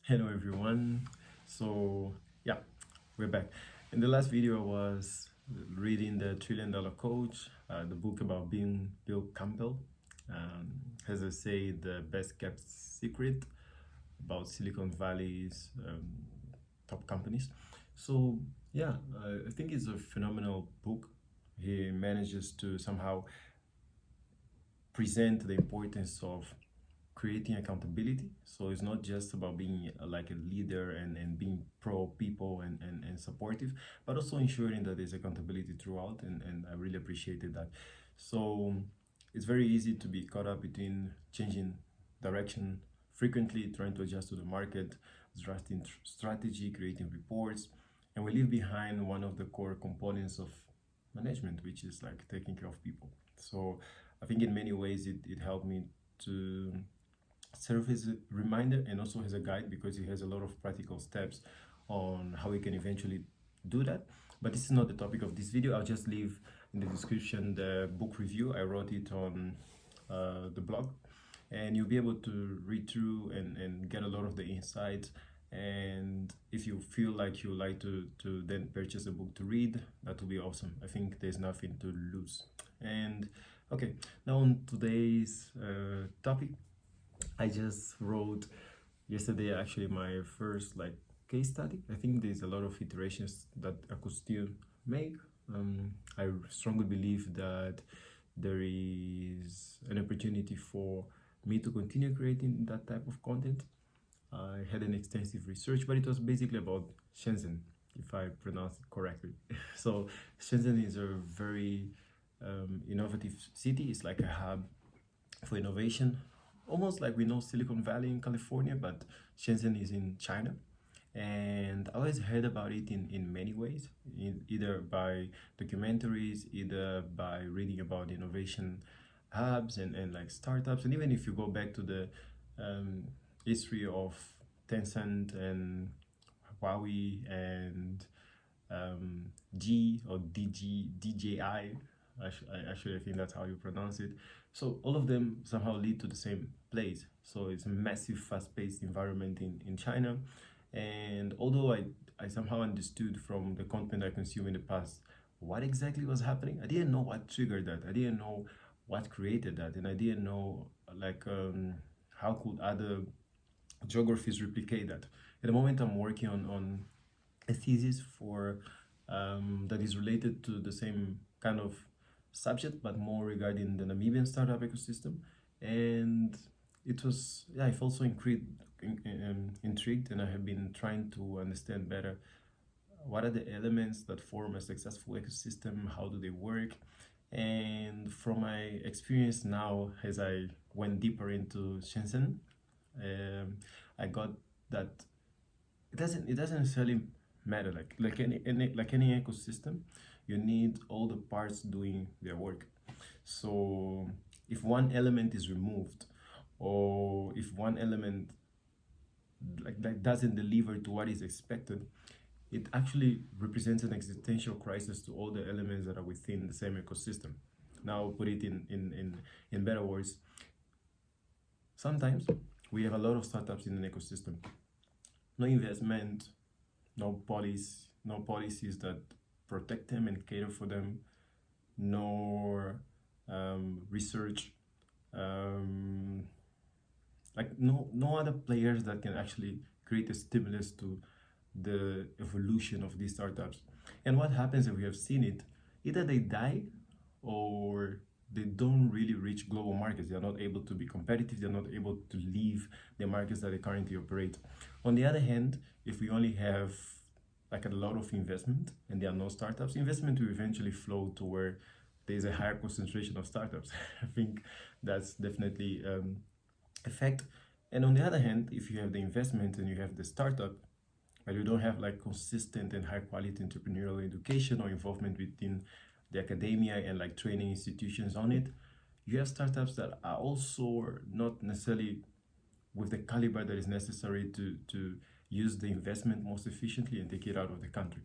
Hello everyone. So yeah, we're back. In the last video, I was reading the $1 Trillion Coach, the book about being Bill Campbell. As I say, the best kept secret about Silicon Valley's top companies. So yeah, I think it's a phenomenal book. He manages to somehow present the importance of creating accountability. So it's not just about being like a leader and being pro people and supportive, but also ensuring that there's accountability throughout. And I really appreciated that. So it's very easy to be caught up between changing direction frequently, trying to adjust to the market, drafting strategy, creating reports, and we leave behind one of the core components of management, which is like taking care of people. So I think in many ways it helped me to serve as a reminder and also as a guide, because it has a lot of practical steps on how we can eventually do that. But this is not the topic of this video. I'll just leave in the description the book review. I wrote it on the blog, and you'll be able to read through and get a lot of the insights. And if you feel like you like to then purchase a book to read, that will be awesome. I think there's nothing to lose. And okay, now on today's topic, I just wrote yesterday actually my first like case study. I think there's a lot of iterations that I could still make. I strongly believe that there is an opportunity for me to continue creating that type of content. I had an extensive research, but it was basically about Shenzhen, if I pronounce it correctly. So Shenzhen is a very innovative city. It's like a hub for innovation, almost like we know Silicon Valley in California, but Shenzhen is in China. And I always heard about it in many ways, either by documentaries, either by reading about innovation hubs and like startups. And even if you go back to the history of Tencent and Huawei and G or DJI, actually I think that's how you pronounce it. So all of them somehow lead to the same place. So it's a massive fast-paced environment in China. And although I somehow understood from the content I consumed in the past what exactly was happening, I didn't know what triggered that. I didn't know what created that, and I didn't know like how could other geographies replicate that. At the moment, I'm working on a thesis for that is related to the same kind of subject, but more regarding the Namibian startup ecosystem. And it was, yeah, I felt so intrigued, and I have been trying to understand better what are the elements that form a successful ecosystem, how do they work. And from my experience now, as I went deeper into Shenzhen, I got that it doesn't necessarily matter, like any ecosystem, you need all the parts doing their work. So if one element is removed, or if one element like doesn't deliver to what is expected, it actually represents an existential crisis to all the elements that are within the same ecosystem. Now put it in better words, sometimes we have a lot of startups in an ecosystem, no investment, no policies that protect them and cater for them, nor research, like no other players that can actually create a stimulus to the evolution of these startups. And what happens, if we have seen it, either they die or they don't really reach global markets. They're not able to be competitive. They're not able to leave the markets that they currently operate. On the other hand, if we only have like a lot of investment and there are no startups, investment will eventually flow to where there's a higher concentration of startups. I think that's definitely a fact. And on the other hand, if you have the investment and you have the startup, but you don't have like consistent and high quality entrepreneurial education or involvement within the academia and like training institutions on it, you have startups that are also not necessarily with the caliber that is necessary to use the investment most efficiently and take it out of the country.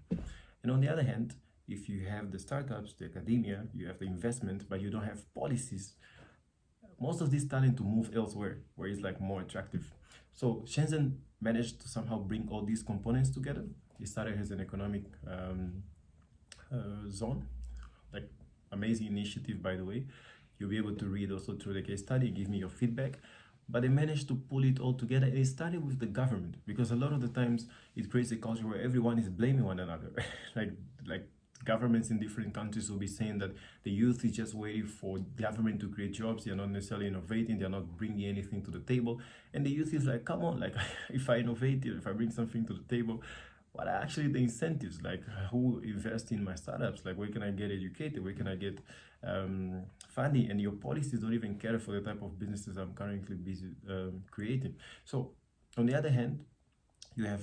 And on the other hand, if you have the startups, the academia, you have the investment, but you don't have policies, most of this talent to move elsewhere where it's like more attractive. So Shenzhen managed to somehow bring all these components together. It started as an economic zone, like amazing initiative, by the way. You'll be able to read also through the case study, give me your feedback. But they managed to pull it all together, and it started with the government, because a lot of the times it creates a culture where everyone is blaming one another. like like governments in different countries will be saying that the youth is just waiting for government to create jobs. They're not necessarily innovating, they're not bringing anything to the table. And the youth is like, come on, like if I innovate, if I bring something to the table, what are actually the incentives? Like, who invest in my startups? Like, where can I get educated? Where can I get funding? And your policies don't even care for the type of businesses I'm currently busy creating. So on the other hand, you have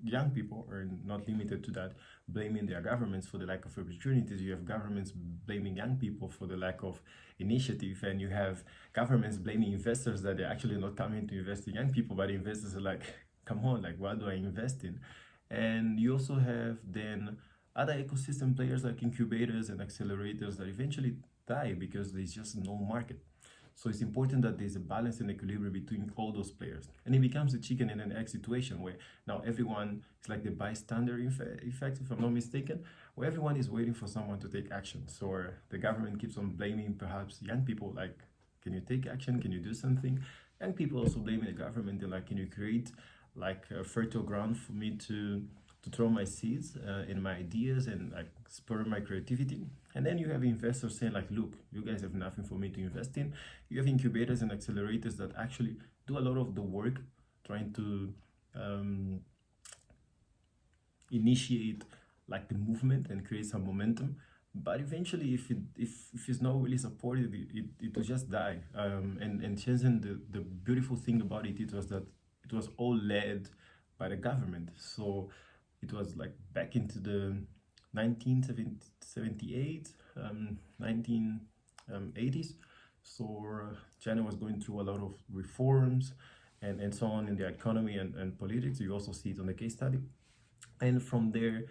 young people, or not limited to that, blaming their governments for the lack of opportunities. You have governments blaming young people for the lack of initiative, and you have governments blaming investors that they're actually not coming to invest in young people, but investors are like, come on, like, what do I invest in? And you also have then other ecosystem players like incubators and accelerators that eventually die because there's just no market. So it's important that there's a balance and equilibrium between all those players. And it becomes a chicken and an egg situation where now everyone is like the bystander effect, if I'm not mistaken, where everyone is waiting for someone to take action. So the government keeps on blaming perhaps young people, like, can you take action? Can you do something? Young people also blaming the government. They're like, can you create like a fertile ground for me to throw my seeds in my ideas and like spur my creativity? And then you have investors saying like, look, you guys have nothing for me to invest in. You have incubators and accelerators that actually do a lot of the work trying to initiate like the movement and create some momentum. But eventually, if it's not really supported, it will just die. And Shenzhen, the beautiful thing about it was that it was all led by the government. So it was like back into the 1978, 1980s. So China was going through a lot of reforms and so on in the economy and politics. You also see it on the case study. And from there,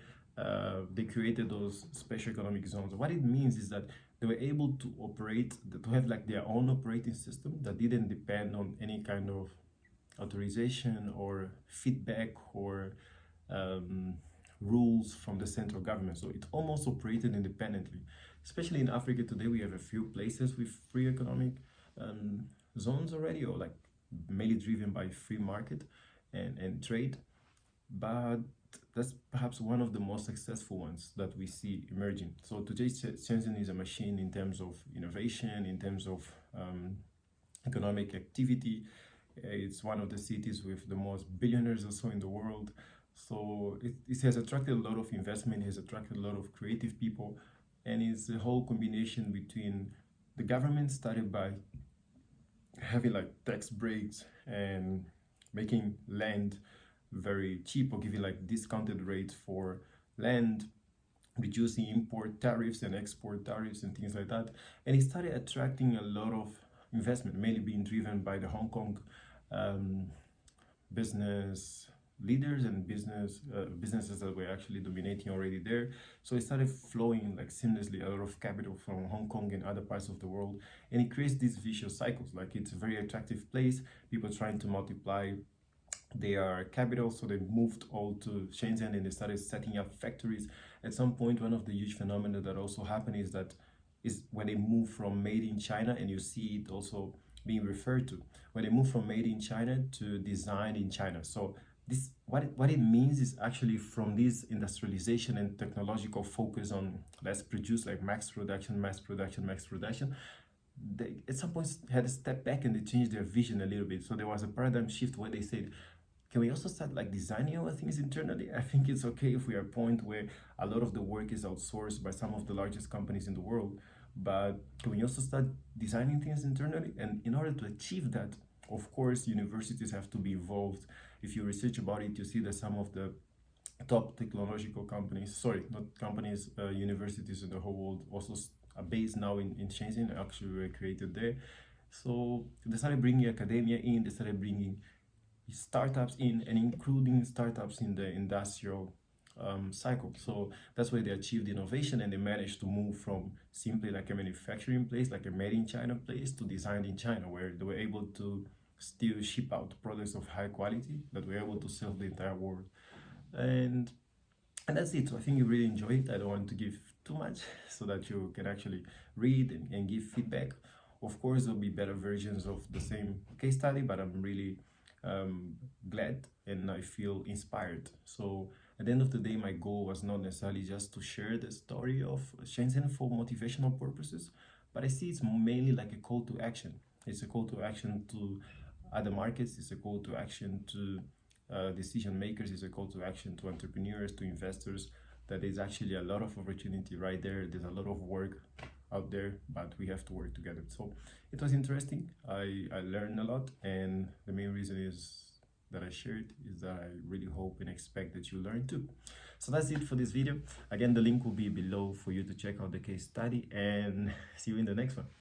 they created those special economic zones. What it means is that they were able to operate, to have like their own operating system that didn't depend on any kind of authorization or feedback or rules from the central government. So it almost operated independently. Especially in Africa today, we have a few places with free economic zones already, or like mainly driven by free market and trade. But that's perhaps one of the most successful ones that we see emerging. So today, Shenzhen is a machine in terms of innovation, in terms of economic activity. It's one of the cities with the most billionaires also in the world. So it has attracted a lot of investment, it has attracted a lot of creative people, and it's a whole combination between the government started by having like tax breaks and making land very cheap, or giving like discounted rates for land, reducing import tariffs and export tariffs and things like that. And it started attracting a lot of investment, mainly being driven by the Hong Kong business leaders and businesses that were actually dominating already there. So it started flowing like seamlessly a lot of capital from Hong Kong and other parts of the world, and it creates these vicious cycles. Like, it's a very attractive place, people trying to multiply their capital, so they moved all to Shenzhen and they started setting up factories. At some point, one of the huge phenomena that also happened is when they move from made in China, and you see it also being referred to, when they move from made in China to design in China. So this, what it means is actually from this industrialization and technological focus on let's produce like mass production, they at some point had to step back and they changed their vision a little bit. So there was a paradigm shift where they said, can we also start like designing our things internally? I think it's okay if we are at a point where a lot of the work is outsourced by some of the largest companies in the world, but can we also start designing things internally? And in order to achieve that, of course, universities have to be involved. If you research about it, you see that some of the top technological companies, sorry, not companies, universities in the whole world also are based now in Shenzhen, actually were created there. So they started bringing academia in, they started bringing startups in, and including startups in the industrial cycle. So that's where they achieved innovation, and they managed to move from simply like a manufacturing place, like a made in China place, to design in China, where they were able to still ship out products of high quality that we're able to sell the entire world. And and that's it. So I think you really enjoy it. I don't want to give too much so that you can actually read and give feedback. Of course, there'll be better versions of the same case study, but I'm really glad and I feel inspired. So at the end of the day, my goal was not necessarily just to share the story of Shenzhen for motivational purposes, but I see it's mainly like a call to action. It's a call to action to other markets. It's a call to action to decision makers. It's a call to action to entrepreneurs, to investors. That is actually a lot of opportunity right there. There's a lot of work out there, but we have to work together. So it was interesting. I learned a lot, and the main reason is that I shared is that I really hope and expect that you learn too. So that's it for this video. Again, the link will be below for you to check out the case study, and see you in the next one.